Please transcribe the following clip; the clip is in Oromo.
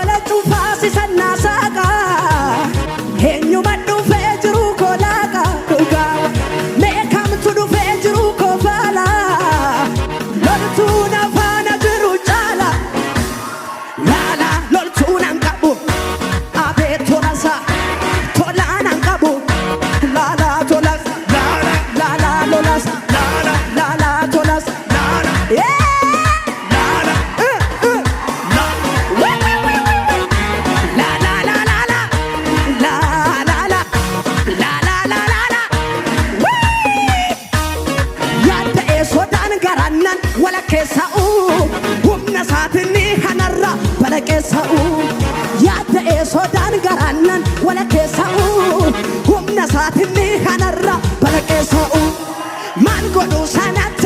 lola cufaasi sannaasaqa eenyuma dhufee jiru kolaaqa dhugaa meekamtu dhufee jiru kofaala loltuun afaana jiru caala laala loltuun hanqabu abee tolasa tolaan hanqabu laala tolasa laala lolasa laala tolasa humna saatinni kanarra bala keessa'u yaadda eesodaan garannan wala keessa'u humna saatinni kanarra bala keessa'u maal godhu sanatti